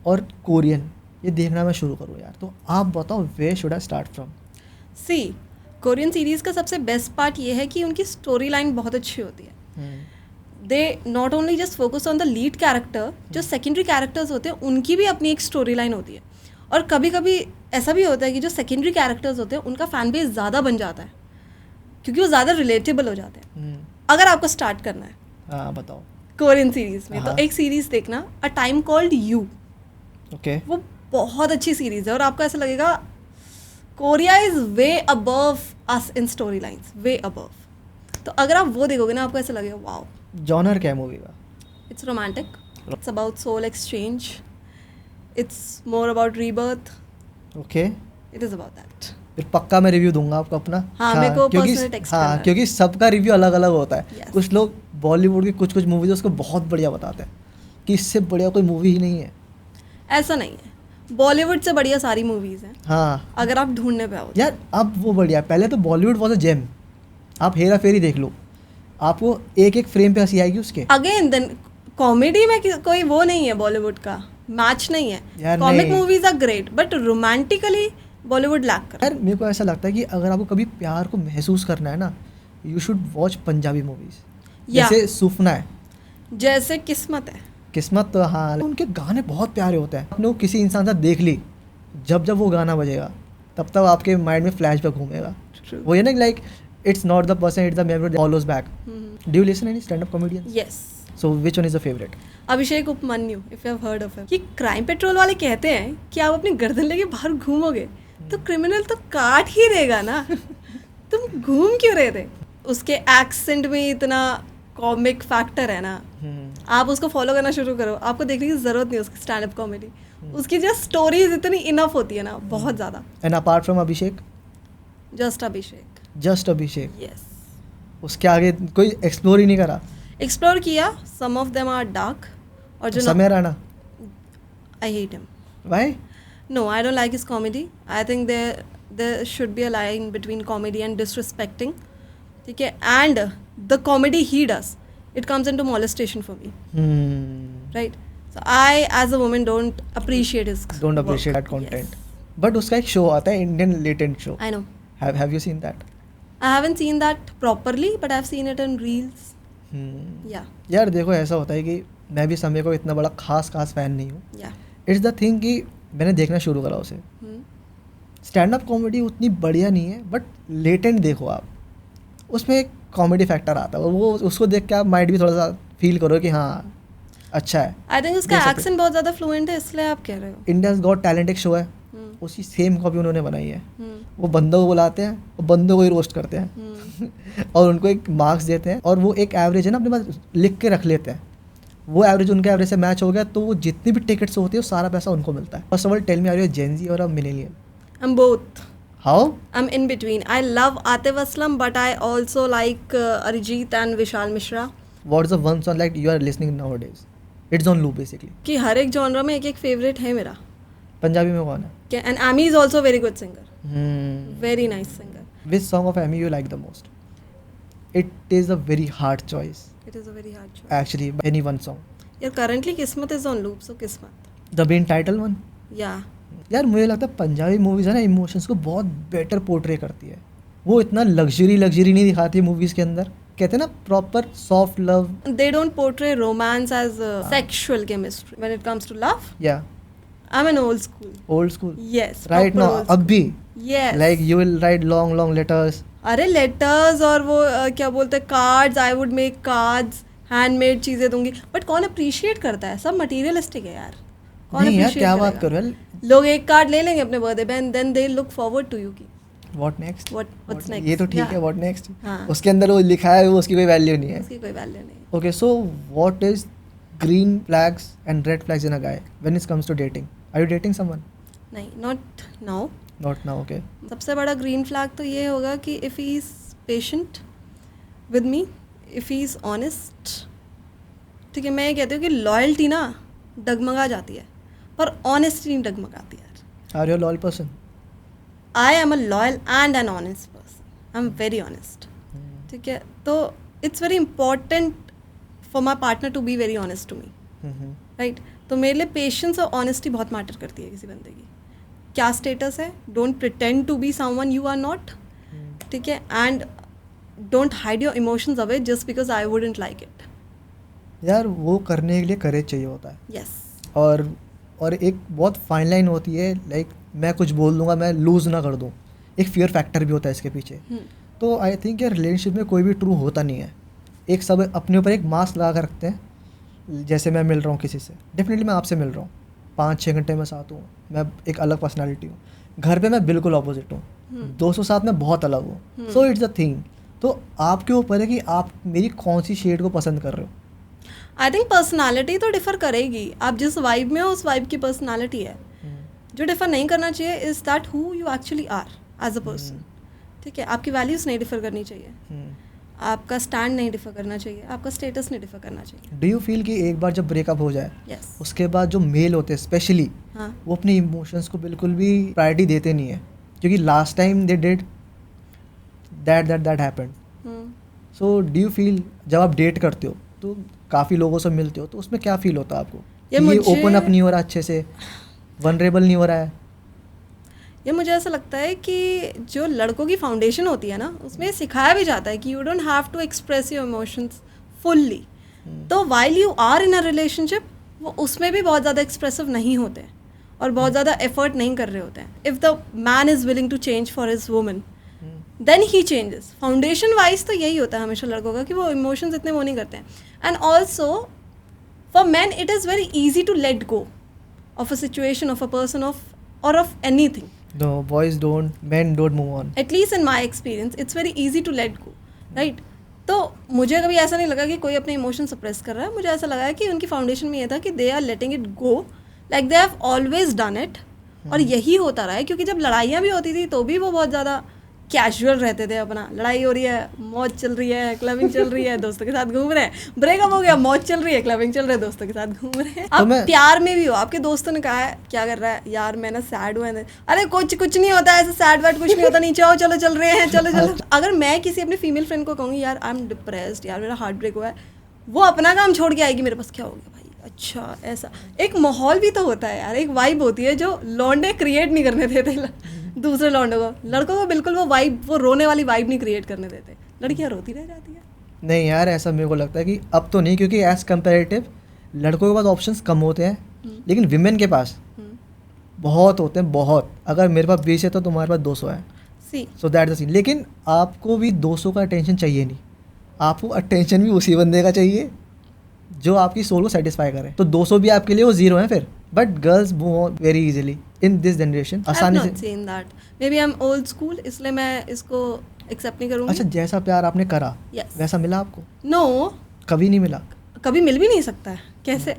और कोरियन ये देखना मैं शुरू करूँ यार. तो आप बताओ, where should I start from? See, Korean series का सबसे बेस्ट पार्ट ये है कि उनकी स्टोरी लाइन बहुत अच्छी होती है. They not only just focus on the lead character, जो सेकेंडरी कैरेक्टर्स होते हैं उनकी भी अपनी एक स्टोरी लाइन होती है. और कभी कभी ऐसा भी होता है कि जो सेकेंडरी कैरेक्टर्स होते हैं उनका फैन बेस ज़्यादा बन जाता है क्योंकि वो ज़्यादा रिलेटेबल हो जाते हैं. अगर आपको स्टार्ट करना है, हाँ बताओ, कोरियन सीरीज़ में, तो हाँ. एक सीरीज़ देखना, a time called you. Okay. वो बहुत अच्छी सीरीज़ है और आपको ऐसा लगेगा Korea is way above us in story lines, way above. तो अगर आप वो देखोगे ना आपको ऐसा लगेगा वाओ. जॉनर क्या है मूवी का? It's romantic, it's about soul exchange, it's more about rebirth. Okay. It is about that. फिर पक्का मैं रिव्यू दूंगा आपको अपना. हाँ, मेरे को क्योंकि personal text करना हाँ, है. क्योंकि सबका रिव्यू अलग अलग होता है. Yes. कुछ लोग बॉलीवुड की कुछ मूवीज उसको बहुत बढ़िया बताते हैं कि इससे बढ़िया कोई मूवी ही नहीं है. ऐसा नहीं है, बॉलीवुड से बढ़िया सारी मूवीज़ हैं हाँ अगर आप ढूंढने पे आओ. यार, अब वो बढ़िया. पहले तो बॉलीवुड वॉज अ जेम. आप हेरा फेरी देख लो, आपको एक एक फ्रेम पे हंसी आएगी उसके. अगेन देन कॉमेडी में कोई वो नहीं है, बॉलीवुड का मैच नहीं है. यार कॉमिक नहीं. Movies are great but romantically Bollywood lack कर. यार मेरे को ऐसा लगता है कि अगर आपको कभी प्यार को महसूस करना है ना, you should watch Punjabi movies. या जैसे सुफना है, जैसे किस्मत है. किस्मत तो हाँ, उनके गाने बहुत प्यारे होते हैं. आपने वो किसी इंसान से देख ली, जब जब वो गाना बजेगा तब तब आपके माइंड में फ्लैशबैक घूमेगा. True. वो ये ना like it's not the person, it's the memory follows back. Do you listen any stand up comedians? Yes. So which one is the favourite? Abhishek Upamanyu, if you have heard of him. कि Crime Patrol वाले कहते हैं कि आप अपनी गर्दन लेके बाहर घूमोगे तो क्रिमिनल तो काट ही देगा ना. तुम घूम क्यों रहे थे? उसके एक्सेंट में इतना कॉमिक फैक्टर है ना, आप उसको फॉलो करना शुरू करो, आपको देखने की जरूरत नहीं उसकी स्टैंड अप कॉमेडी, उसकी जस्ट स्टोरीज इतनी इनफ होती है ना, बहुत ज़्यादा. And apart from Abhishek, just Abhishek. Yes, उसके आगे कोई एक्सप्लोर ही नहीं करा. एक्सप्लोर किया, सम ऑफ देम आर डार्क. और जो समय Rana, I hate him. Why? No, I don't like his comedy. I think there should be a line between comedy and disrespecting. Okay, and the comedy he does, it comes into molestation for me. Right? So I, as a woman, don't appreciate his that content. Yes. But उसका एक show आता है, Indian Latent Show. I know. Have you seen that? I haven't seen that properly, but I've seen it in reels. Yeah. यार देखो, ऐसा होता है कि मैं भी समय को इतना बड़ा खास फैन नहीं हूँ. Yeah. इट्स द थिंग कि मैंने देखना शुरू करा उसे. स्टैंड अप कॉमेडी उतनी बढ़िया नहीं है, बट लेटेंट देखो आप, उसमें एक कॉमेडी फैक्टर आता है, और वो उसको देख के आप माइंड भी थोड़ा सा फील करो कि हाँ अच्छा है. आई थिंक उसका एक्सेंट बहुत ज़्यादा फ्लुएंट है, इसलिए आप कह रहे हो. इंडियाज गॉट टैलेंट एक शो है, उसी सेम कॉपी उन्होंने बनाई है. वो बंदों को बुलाते हैं और बंदों को ही रोस्ट करते हैं और उनको एक मार्क्स देते हैं, और वो एक एवरेज है ना अपने पास लिख के रख लेते हैं. वो एवरेज उनके एवरेज से मैच हो गया तो वो जितनी भी टिकट्स होती है वो सारा पैसा उनको मिलता है. First of all tell me, are you Gen Z और a millennial? I am both. How? I am in between. I love Atif Aslam, but I also like Arijit and Vishal Mishra. What is the one song like you are listening nowadays? It's on loop basically. कि हर एक genre में एक एक favourite है मेरा. पंजाबी में कौन है? And Ammy is also very good singer, very nice singer. Which song of Amy you like the most? It is a very hard choice. It is a very hard choice. Actually, any one song. यार currently किस्मत is on loop, so किस्मत. The main title one? Yeah. यार मुझे लगता है Punjabi movies है ना, emotions को बहुत बेटर पोर्ट्रे करती है. वो इतना लग्जरी नहीं दिखाती है मूवीज़ के अंदर. कहते हैं ना proper soft love. They don't portray romance as sexual chemistry. When it comes to love, Yeah. I'm an old school. Old school. Yes. Right proper now, old school. अब भी. Yes. Like you will write long letters. अरे letters और वो क्या बोलते हैं cards, I would make cards, handmade चीज़ें दूंगी. बट कौन अप्रिशिएट करता है? सब मटीरियलिस्टिक है यार. कौन नहीं यार, appreciate क्या बात करेगा? कर रहे हो? लोग एक कार्ड ले लेंगे अपने बर्थडे पे and then they look forward to you की What next? What's next? ये तो ठीक Yeah. है. What next? हाँ. उसके अंदर वो लिखा है, वो उसकी कोई वैल्यू नहीं है. उसकी कोई वैल्यू नहीं. Okay, so what is green flags and red flags in a guy when it comes to dating? Are you dating someone? नहीं, not now. Not now, okay. सबसे बड़ा ग्रीन फ्लैग तो ये होगा कि if he is patient with me, if he is honest. ठीक है, मैं ये कहती हूँ कि लॉयल्टी ना डगमगा जाती है, पर ऑनेस्टी नहीं डगमगाती यार. Are you a loyal person? I am a loyal and an honest person. I am very honest. ठीक है, तो it's very important for my partner to be very honest to me. Right? तो मेरे लिए patience और honesty बहुत matter करती है किसी बंदे की. क्या स्टेटस है, don't pretend to be someone you are not. ठीक है, and don't hide your emotions away just because I wouldn't like it. यार वो करने के लिए करेज चाहिए होता है. यस. और एक बहुत फाइन लाइन होती है, लाइक मैं कुछ बोल दूंगा, मैं लूज़ ना कर दूं. एक फियर फैक्टर भी होता है इसके पीछे. तो आई थिंक यार रिलेशनशिप में कोई भी ट्रू होता नहीं है. एक सब अपने ऊपर एक मास्क लगा कर रखते हैं. जैसे मैं मिल रहा हूँ किसी से, डेफिनेटली मैं आपसे मिल रहा हूँ, 5-6 घंटे में साथ हूँ, मैं एक अलग पर्सनालिटी हूँ. घर पे मैं बिल्कुल ऑपोजिट हूँ. दोस्तों साथ मैं बहुत अलग हूँ. So it's the thing. तो आपके ऊपर है कि आप मेरी कौन सी शेड को पसंद कर रहे हो. आई थिंक पर्सनालिटी तो डिफर करेगी. आप जिस वाइब में हो उस वाइब की पर्सनालिटी है. जो डिफर नहीं करना चाहिए is that who you actually are as a person. ठीक है, आपकी वैल्यूज़ नहीं डिफर करनी चाहिए, आपका स्टैंड नहीं डिफर करना चाहिए, आपका स्टेटस नहीं डिफर करना चाहिए. डू यू फील कि एक बार जब ब्रेकअप हो जाए, yes. उसके बाद जो मेल होते हैं स्पेशली, वो अपने इमोशंस को बिल्कुल भी प्रायोरिटी देते नहीं है, क्योंकि last time they did that happened. So do you feel जब आप डेट करते हो तो काफ़ी लोगों से मिलते हो, तो उसमें क्या फील होता है आपको? ये ओपन अप नहीं हो रहा अच्छे से, वनरेबल नहीं हो रहा है. ये मुझे ऐसा लगता है कि जो लड़कों की फाउंडेशन होती है ना, उसमें सिखाया भी जाता है कि you don't have to express your emotions fully. तो while you are in a relationship, वो उसमें भी बहुत ज़्यादा एक्सप्रेसिव नहीं होते हैं और बहुत ज़्यादा एफर्ट नहीं कर रहे होते हैं. If the man is willing to change for his woman, then he changes. Foundation wise तो यही होता है हमेशा लड़कों का कि वो इमोशंस इतने वो नहीं करते हैं. And also for man it is very easy to let go of a situation, of a person, or of anything. No, men don't move on. At least in my experience, it's very easy to let go, right? तो मुझे कभी ऐसा नहीं लगा कि कोई अपने emotion suppress कर रहा है. मुझे ऐसा लगा है कि उनकी फाउंडेशन में ये था कि they are letting it go, like they have always done it. और यही होता रहा है, क्योंकि जब लड़ाइयाँ भी होती थी तो भी वो बहुत ज़्यादा कैजुअल रहते थे. अपना लड़ाई हो रही है, मौज चल रही है, क्लबिंग चल रही है, दोस्तों के साथ घूम रहे हैं. ब्रेकअप हो गया, मौज चल रही है, क्लबिंग चल रही है, दोस्तों के साथ घूम रहे हैं. अब प्यार में भी हो, आपके दोस्तों ने कहा है क्या कर रहा है यार, मैं ना सैड हुआ है. अरे कुछ नहीं होता है, ऐसे सैड वैड कुछ नहीं होता, नीचे आओ, चलो चल रहे हैं, चलो चलो. अगर मैं किसी अपनी फीमेल फ्रेंड को कहूँगी यार आई एम डिप्रेस्ड, यार मेरा हार्ट ब्रेक हुआ है, वो अपना काम छोड़ के आएगी मेरे पास, क्या हो गया भाई, अच्छा ऐसा. एक माहौल भी तो होता है यार, एक वाइब होती है जो लौंडे क्रिएट नहीं करने देते दूसरे लौंडों को. लड़कों को बिल्कुल वो वाइब, वो रोने वाली वाइब नहीं क्रिएट करने देते. लड़कियां रोती रह जाती है. नहीं यार, ऐसा मेरे को लगता है कि अब तो नहीं, क्योंकि एज कंपेरेटिव लड़कों के पास ऑप्शंस कम होते हैं, लेकिन विमेन के पास बहुत होते हैं, बहुत. अगर मेरे पास 20 है तो तुम्हारे पास 200 है. So that the scene. लेकिन आपको भी 200 का अटेंशन चाहिए नहीं, आपको अटेंशन भी उसी बंदे का चाहिए जो आपकी सोल को सेटिस्फाई करे. तो 200 भी आपके लिए वो जीरो है फिर. But girls move very easily in this generation, आसानी से. Maybe I am old school, इसलिए मैं इसको एक्सेप्ट नहीं करूँगी. अच्छा, जैसा प्यार आपने करा वैसा मिला आपको? नो, कभी नहीं मिला. कभी मिल भी नहीं सकता है. कैसे?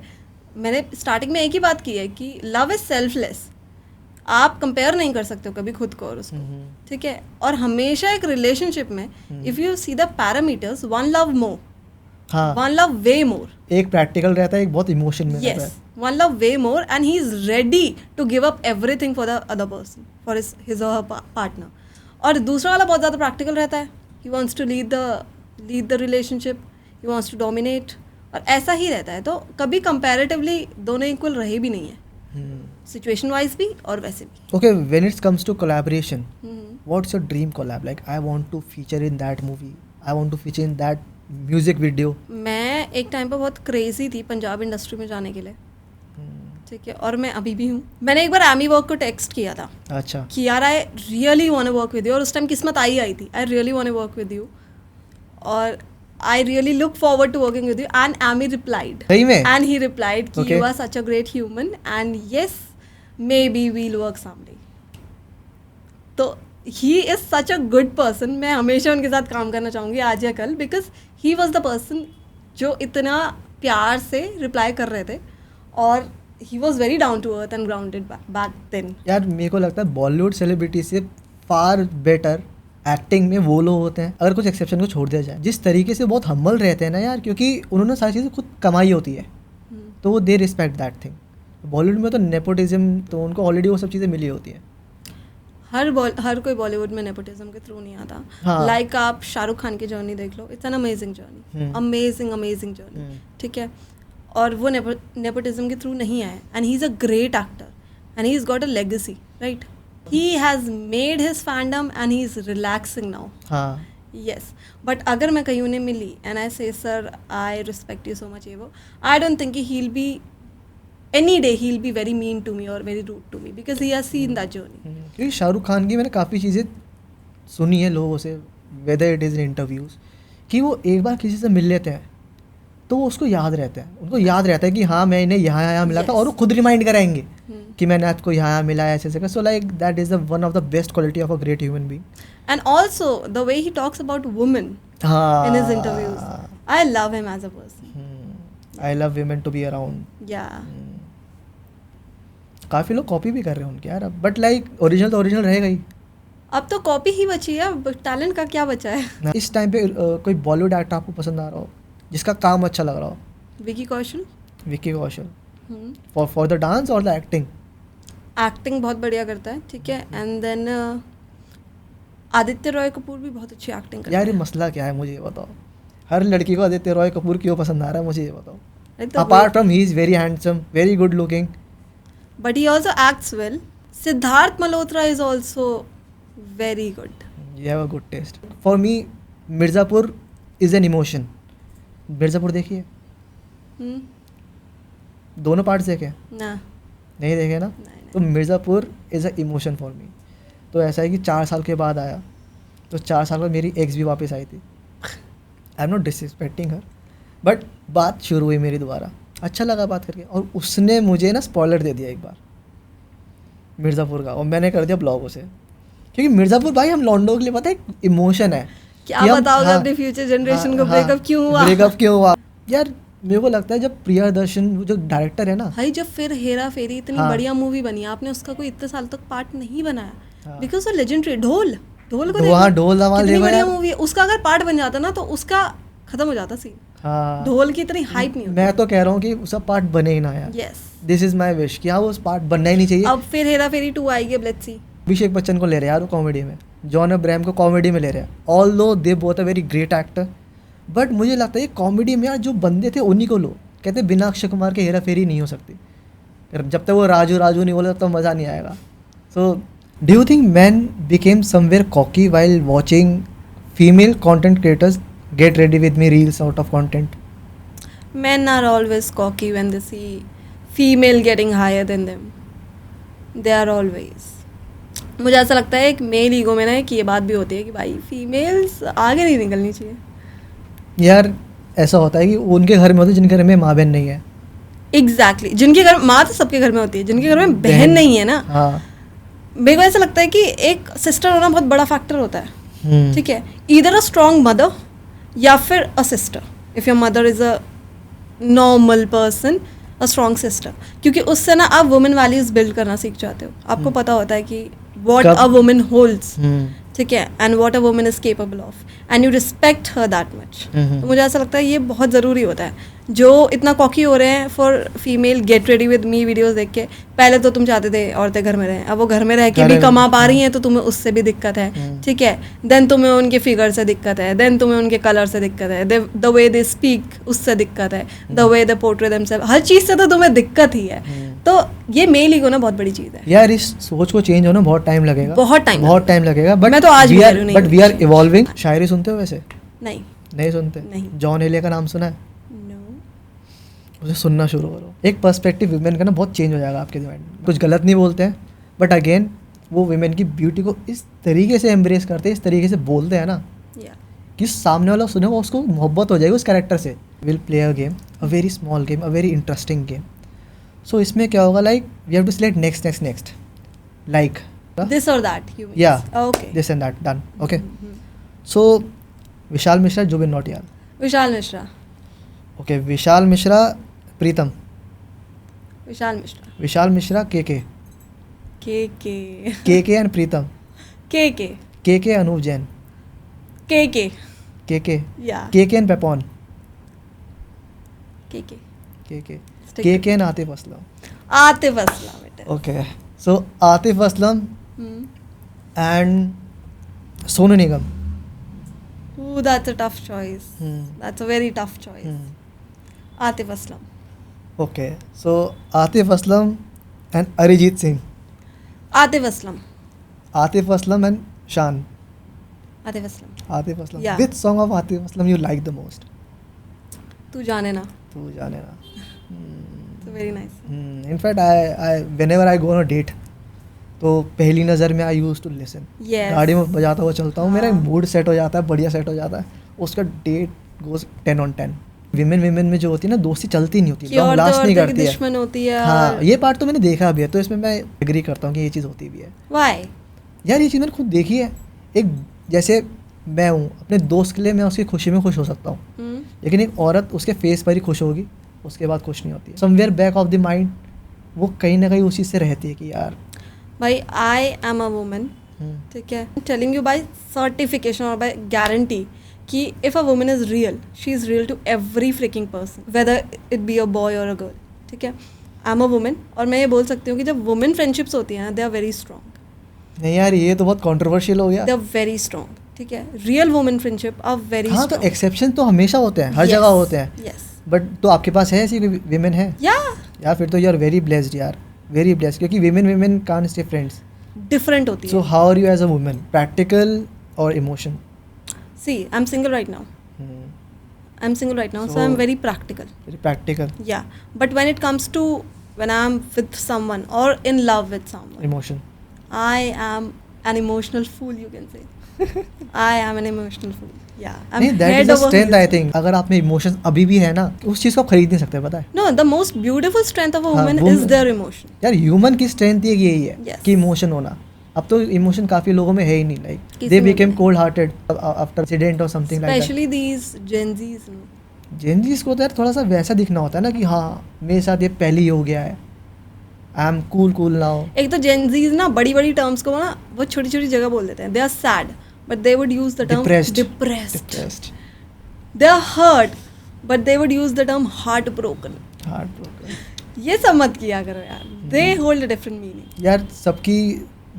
मैंने स्टार्टिंग में एक ही बात की है कि लव इज सेल्फलेस. आप कंपेयर नहीं कर सकते हो कभी खुद को और उसको, ठीक है. और हमेशा एक रिलेशनशिप में if you see the parameters, one love more, one love way more. एक प्रैक्टिकल रहता है, एक बहुत इमोशन में रहता है. One love way more, and he is ready to give up everything for the other person, for his or her partner. और दूसरा वाला बहुत ज़्यादा प्रैक्टिकल रहता है. He wants to lead the relationship, he wants to dominate, और ऐसा ही रहता है. तो कभी comparatively दोनों इक्वल रहे भी नहीं है, सिचुएशन वाइज भी और वैसे भी. Okay, when it comes to collaboration, what's your dream collab? Like I want to feature in that movie, I want to feature in that music video. मैं एक टाइम पर बहुत क्रेजी थी पंजाब इंडस्ट्री में जाने के लिए, ठीक है, और मैं अभी भी हूँ. मैंने एक बार एमी वर्क को टेक्स्ट किया था. अच्छा. कि यार I really want to work with you, और उस टाइम किस्मत आई थी. I really want to work with you, और I really look forward to working with you. And Ammy replied, and he replied कि you are such a great human and yes maybe we'll work someday. तो he is such a good person. मैं हमेशा उनके साथ काम करना चाहूँगी आज या कल, because he was the person जो इतना प्यार से रिप्लाई कर रहे थे, और he was very down to earth and grounded back then. यार मेरे को लगता है बॉलीवुड सेलिब्रिटी से फार बेटर एक्टिंग में वो लोग होते हैं, अगर कुछ एक्सेप्शन को छोड़ दिया जाए. जिस तरीके से बहुत हम्बल रहते हैं ना यार, क्योंकि उन्होंने सारी चीज़ें खुद कमाई होती है, तो वो they respect that thing. Bollywood में तो नेपोटिज्म, तो उनको ऑलरेडी वो सब चीज़ें मिली होती हैं. हर कोई बॉलीवुड में नेपोटिज्म के थ्रू नहीं आता. लाइक आप शाहरुख खान की जर्नी देख लो, it's an amazing journey, amazing journey, ठीक है. और वो नेपोटिज्म के थ्रू नहीं आया, and he is a great actor and he is got a legacy, right. He has made his fandom and he is relaxing now. Yes, but अगर मैं कहीं उन्हें मिली and I say sir I respect you so much, ये वो, I don't think he will be any day he will be very mean to me और very rude to me, because he has seen that journey. क्योंकि शाहरुख खान की मैंने काफ़ी चीज़ें सुनी है लोगों से, whether it is in interviews, कि वो एक बार किसी से मिल लेते हैं तो वो उसको याद रहता है, उनको याद रहता है कि हाँ मैं इन्हें यहाँ मिला था, और वो खुद रिमाइंड कराएंगे कि मैंने आपको यहाँ मिला है, ऐसे. So like that is one of the best quality of a great human being. And also the way he talks about women in his interviews, I love him as a person. I love women to be around. या काफ़ी लोग copy भी कर रहे हैं उनके यार, but like original तो ओरिजिनल रहेगा ही. अब तो कॉपी ही बची है, टैलेंट का क्या बचा है. इस टाइम पे कोई बॉलीवुड एक्टर आपको पसंद आ रहा हो, जिसका काम अच्छा लग रहा हो? Vicky Kaushal. For the dance और द एक्टिंग? एक्टिंग बहुत बढ़िया करता है, ठीक है. एंड देन आदित्य रॉय कपूर भी बहुत अच्छी एक्टिंग करता है. यार ये मसला क्या है मुझे ये बताओ, हर लड़की को आदित्य रॉय कपूर क्यों पसंद आ रहा है, मुझे ये बताओ. Apart from he is very handsome, very good looking, but he also acts well. Siddharth Malhotra is also very good. You have a good taste. For me Mirzapur is an emotion. Mirzapur देखिए? दोनों पार्ट्स देखे ना? नहीं देखे ना? नहीं. तो Mirzapur is a emotion for me. तो ऐसा है कि 4 साल के बाद आया, तो 4 साल बाद मेरी एक्स भी वापस आई थी. आई am not disrespecting her, but बात शुरू हुई मेरी दोबारा, अच्छा लगा बात करके, और उसने मुझे ना स्पॉइलर दे दिया एक बार मिर्ज़ापुर का, और मैंने कर दिया ब्लॉग उसे. क्योंकि मिर्ज़ापुर भाई हम लॉन्डो के लिए पता है इमोशन है. क्या कि हम- बताओगे हाँ, अपने फ्यूचर जनरेशन को हाँ, ब्रेकअप क्यों हुआ? ब्रेकअप क्यों हुआ यार? मेरे को लगता है जब प्रियदर्शन वो जो डायरेक्टर है ना, भाई जब फिर हेरा फेरी इतनी हाँ। बढ़िया मूवी बनी, आपने उसका कोई इतने साल तक पार्ट नहीं बनाया हाँ। बिकॉज वो लेजेंडरी ढोल ढोल को वहाँ देखो, ढोल धमाल कितनी देखो बढ़िया यार। मूवी है। उसका अगर पार्ट बन जाता ना तो उसका खत्म हो जाता सीन। हाँ, ढोल की इतनी हाइप नहीं होती। मैं तो कह रहा हूँ कि उसका पार्ट बने ही ना यार। Yes, this is my wish कि हाँ वो उस पार्ट बनना ही नहीं चाहिए। अब फिर हेरा फेरी 2 आएगी, अब लेट्स सी। अभिषेक बच्चन को ले रहे हैं यार वो कॉमेडी में, जॉन अब्राहम को कॉमेडी में ले रहे हैं, ऑल दो they both a very great actor, but मुझे लगता है कॉमेडी में यार जो बंदे थे उन्हीं को लो। कहते हैं बिना अक्षय कुमार के हेरा फेरी नहीं हो सकती, जब तक वो राजू राजू नहीं बोले तब तक मज़ा नहीं आएगा। सो do you think man became somewhere cocky while watching female content creators get ready with me reels out of content? Men are always cocky when they see female getting higher than them. They are always. मुझे ऐसा लगता है एक male ego में ना एक ये बात भी होती है कि भाई फीमेल्स आगे नहीं निकलनी चाहिए। यार ऐसा होता है कि उनके घर में होते हैं जिनके घर में माँ बहन नहीं है। एग्जैक्टली जिनके घर माँ तो सबके घर में होती है, जिनके घर में बहन नहीं है ना, हाँ, मेरे को ऐसा लगता है कि एक सिस्टर होना बहुत बड़ा फैक्टर होता है। ठीक है, ईदर अ स्ट्रॉन्ग मदर या फिर a sister. If your mother is a normal person, a strong sister, क्योंकि उससे ना आप वुमेन वैल्यूज बिल्ड करना सीख जाते हो। आपको पता होता है कि वॉट कब- अ वुमेन होल्ड्स, ठीक है, and what a women is capable of, and you respect her that much. तो मुझे ऐसा लगता है ये बहुत ज़रूरी होता है। जो इतना कॉकी हो रहे हैं for female get ready with me videos देख के, पहले तो तुम चाहते थे औरतें घर में रहें, अब वो घर में रह के घर भी में- कमा पा रही हैं तो तुम्हें उससे भी दिक्कत है। ठीक है, देन तुम्हें उनके फिगर से दिक्कत है, देन तुम्हें उनके कलर से दिक्कत है, द वे दे स्पीक उससे दिक्कत है, the way they portray themselves, हर चीज़ से तो तुम्हें दिक्कत ही है। तो ये मेल ईगो ना बहुत बड़ी चीज़ है। यार इस सोच को चेंज होना बहुत टाइम लगेगा, बहुत टाइम लगेगा, बट मैं तो आज भी कह रही हूँ, नहीं बट वी आर इवॉल्विंग। शायरी सुनते हो वैसे? नहीं, नहीं सुनते? नहीं। जॉन एलिया का नाम सुना है? नो, उसे सुनना शुरू करो। एक पर्सपेक्टिव वुमेन का ना बहुत चेंज हो जाएगा आपके दिमाग में। कुछ गलत नहीं बोलते हैं, बट अगेन वो वुमेन की ब्यूटी को इस तरीके से एम्ब्रेस करते हैं, इस तरीके से बोलते हैं ना या कि सामने वाला सुनेगा उसको मोहब्बत हो जाएगी उस कैरेक्टर से। Will play a game, a very small game, a very interesting game. So इसमें क्या होगा, like we have to select next like this और दैट, यू या okay, this and that, done, okay. So Vishal Mishra, Jubin Nautiyal. Vishal Mishra, okay, Vishal Mishra, Pritam. Vishal Mishra, Vishal Mishra, K K and प्रीतम। के अनूप जैन। के या and Papon. के K and Atif Aslam. Atif Aslam बेटा। Okay, so Atif Aslam and Sonu Nigam. Ooh, that's a tough choice. That's a very tough choice. Atif Aslam. Okay, so Atif Aslam and Arijit Singh. Atif Aslam. Atif Aslam and शान। Atif Aslam. Atif Aslam. Yeah. Which song of Atif Aslam you like the most? तू जाने ना। तू जाने ना। It's very nice. In fact, I whenever I go on a date, तो पहली नज़र में आई यूज टू लिसन। Yes. गाड़ी में बजाता हुआ चलता हूँ, मेरा हाँ। मूड सेट हो जाता है, बढ़िया सेट हो जाता है, उसका डेट गोज 10 on 10। विमेन में जो होती है ना, दोस्ती चलती नहीं होती, कि लॉन्ग औरतें लास्ट नहीं औरतें की करती है। दुश्मन होती है। हाँ, ये पार्ट तो मैंने देखा भी है, तो इसमें मैं एग्री करता हूँ कि ये चीज़ होती भी है। Why? यार ये चीज़ मैंने खुद देखी है। एक जैसे मैं हूँ, अपने दोस्त के लिए मैं उसकी खुशी में खुश हो सकता हूँ, लेकिन एक औरत उसके फेस पर ही खुश होगी, उसके बाद खुश नहीं होती। Somewhere back of the mind वो कहीं ना कहीं उस चीज़ से रहती है कि यार भाई आई एम अ वुमन, ठीक है, टेलिंग यू बाय सर्टिफिकेशन और बाय गारंटी कि if a woman is real, she is real to every freaking person, whether it be a boy और अ गर्ल। ठीक है, आई एम अ वुमन, और मैं ये बोल सकती हूँ कि जब वुमेन फ्रेंडशिप्स होती हैं, दे आर वेरी स्ट्रॉन्ग। नहीं यार, ये तो बहुत कंट्रोवर्शियल हो गया। दे आर वेरी स्ट्रॉन्ग, ठीक है, real women friendship are very हाँ, तो स्ट्रॉन्ग। एक्सेप्शन तो हमेशा होते हैं, हर जगह होते हैं, यस, बट तो आपके पास है ऐसी कोई विमेन है? यार फिर तो यू आर वेरी ब्लेस्ड यार, वेरी ब्लेस्ड, क्योंकि women can't stay friends. Different होती सो है। How are you as a woman, practical और emotion? See I am single right now, I am single right now, so I am very practical. Very practical. Yeah, but when it comes to when I'm with someone or in love with someone, emotion. I am an emotional fool, you can say. I am an emotional fool. Yeah, I'm नहीं, that head is a over strength heels. I think. अगर आप में emotion अभी भी है ना, उस चीज़ को आप खरीद नहीं सकते, पता है? No, the most beautiful strength of a हाँ, woman woman- is their emotion. यार ह्यूमन की स्ट्रेंथ यही है Yes. कि इमोशन होना। अब तो इमोशन काफ़ी लोगों में है ही नहीं, लाइक किसी दे में बिकेम नहीं। कोल्ड हार्टेड आफ्टर इंसिडेंट और something like that. Specially these Gen Zs. Gen Zs को तो यार थोड़ा सा वैसा दिखना होता है ना कि हाँ मेरे साथ ये पहले ही हो गया है, आई एम कूल नाउ. एक तो जेंजीज ना बड़ी बड़ी टर्म्स को ना वो छोटी छोटी जगह बोल देते हैं. They are sad but they would use the term Depressed. Depressed. They are hurt but they would use the term heart broken. Heart. ये सब मत किया करो यार. They hold a different meaning. यार सबकी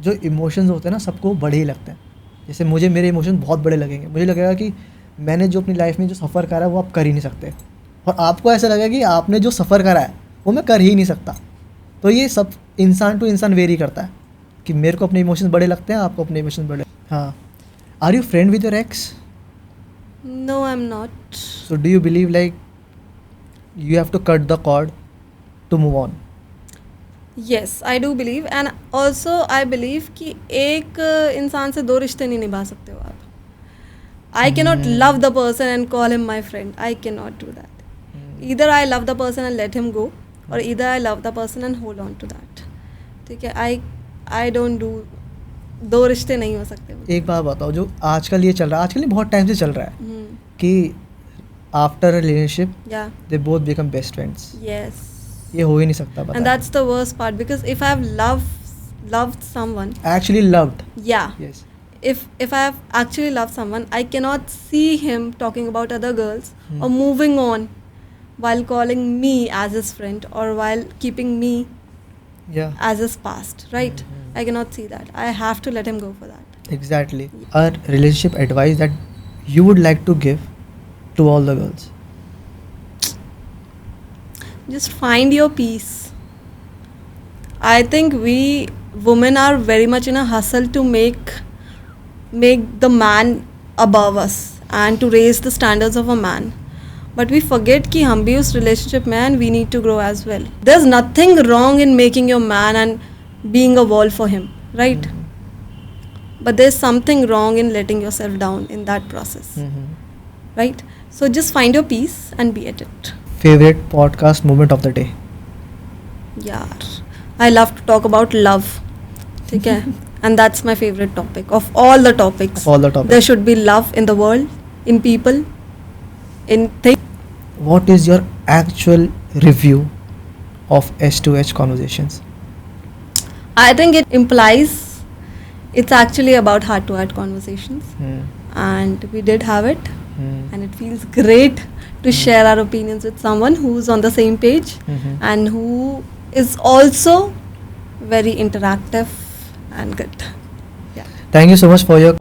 जो इमोशंस होते हैं ना सबको बड़े ही लगते हैं. जैसे मुझे मेरे इमोशन बहुत बड़े लगेंगे, मुझे लगेगा कि मैंने जो अपनी लाइफ में जो सफ़र करा है वो आप कर ही नहीं सकते, और आपको ऐसा लगेगा कि आपने जो सफ़र करा है वो मैं कर ही नहीं सकता. तो ये सब इंसान टू इंसान वेरी करता है कि मेरे को अपने इमोशंस बड़े लगते हैं, आपको अपने इमोशंस बड़े. हाँ. Are you friend with your ex? No I am not. So do you believe like you have to cut the cord to move on? Yes, I do believe, and also I believe कि एक इंसान से दो रिश्ते नहीं निभा सकते हो आप. I cannot love the person and call him my friend. I cannot do that. Either I love the person and let him go, or either I love the person and hold on to that. ठीक है. I don't do. दो रिश्ते नहीं हो सकते. एक बात बताओ, जो आजकल ये चल रहा है, आजकल ये बहुत टाइम से चल रहा है कि after relationship Yeah. They both become best friends. Yes. ये हो ही नहीं सकता. And that's the worst part, because if I've loved someone, actually loved. yeah. Yes. If I have actually loved someone, I cannot see him talking about other girls or moving on while calling me as his friend or while keeping me या as his past, right? I cannot see that. I have to let him go for that. Exactly. Are relationship advice that you would like to give to all the girls? Just find your peace. I think we women are very much in a hustle to make the man above us and to raise the standards of a man. But we forget कि हम भी उस relationship में and we need to grow as well. There's nothing wrong in making your man and being a wall for him, right? But there's something wrong in letting yourself down in that process, right? So just find your peace and be at it. Favourite podcast moment of the day? यार, I love to talk about love. ठीक है. And that's my favorite topic of all the topics. All the topics. There should be love in the world, in people, in things. What is your actual review of S2H conversations? I think it implies it's actually about heart-to-heart conversations, and we did have it, and it feels great to share our opinions with someone who's on the same page and who is also very interactive and good. Yeah. Thank you so much for your